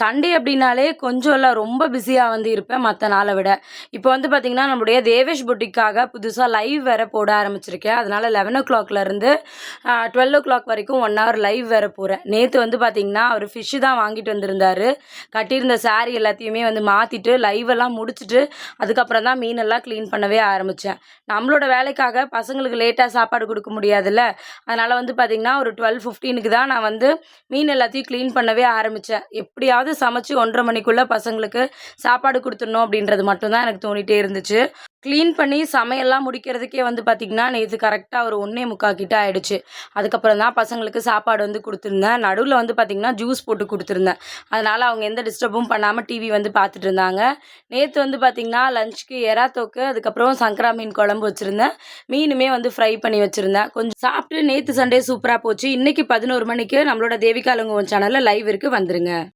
Sunday அப்படின்னாலே கொஞ்சம் இல்ல ரொம்ப பிஸியா இருப்பேன் மத்த நாள விட. இப்போ பார்த்தீங்கன்னா, நம்முடைய தேவேஷ் புட்டிக்காக புதுசா லைவ் வேற போட ஆரம்பிச்சிருக்கேன். அதனால 11:00லேருந்து 12:00 வரைக்கும் 1 ஹவர் லைவ் வேற போறேன். நேத்து பார்த்தீங்கன்னா, அவரு ஃபிஷ் தான் வாங்கிட்டு வந்திருந்தாரு. கட்டியிருந்த சாரி எல்லாத்தையுமே மாத்திட்டு, லைவ் எல்லாம் முடிச்சுட்டு, அதுக்கப்புறம் தான் மீனெல்லாம் கிளீன் பண்ணவே ஆரம்பிச்சேன். நம்மளோட வேலைக்காக பசங்களுக்கு லேட்டா சாப்பாடு குடுக்க முடியாதுல்ல. அதனால பார்த்தீங்கன்னா, ஒரு 12:15க்கு தான் நான் மீன் எல்லாத்தையும் கிளீன் பண்ணவே ஆரம்பிச்சேன். எப்படியாவது சமைச்சு 1:30 மணிக்குள்ள பசங்களுக்கு சாப்பாடு குடுத்துடணும் அப்படின்றது மட்டும் தான் எனக்கு தோணிட்டே இருந்துச்சு. கிளீன் பண்ணி சமையல்லாம் முடிக்கிறதுக்கே பார்த்தீங்கன்னா, நேத்து கரெக்ட்டா ஒரு 1:45 கிட்ட ஆயிடுச்சு. அதுக்கப்புறம் தான் பசங்களுக்கு சாப்பாடு குடுத்துருந்தேன். நடுவுல பார்த்தீங்கன்னா, ஜூஸ் போட்டு குடுத்துருந்தேன். அதனால அவங்க எந்த டிஸ்டர்பும் பண்ணாம டிவி பார்த்துட்டு இருந்தாங்க. நேத்து பார்த்தீங்கன்னா, லஞ்சுக்கு எறா தொக்கு, அதுக்கப்புறம் சங்கரா மீன் குழம்பு வச்சிருந்தேன். மீனுமே ஃப்ரை பண்ணி வச்சிருந்தேன். கொஞ்சம் சாப்பிட்டு நேத்து சண்டே சூப்பரா போச்சு. இன்னைக்கு 11 மணிக்கு நம்மளோட தேவிகா இளங்கோவன் சேனல்ல லைவ் இருக்கு வந்துருங்க.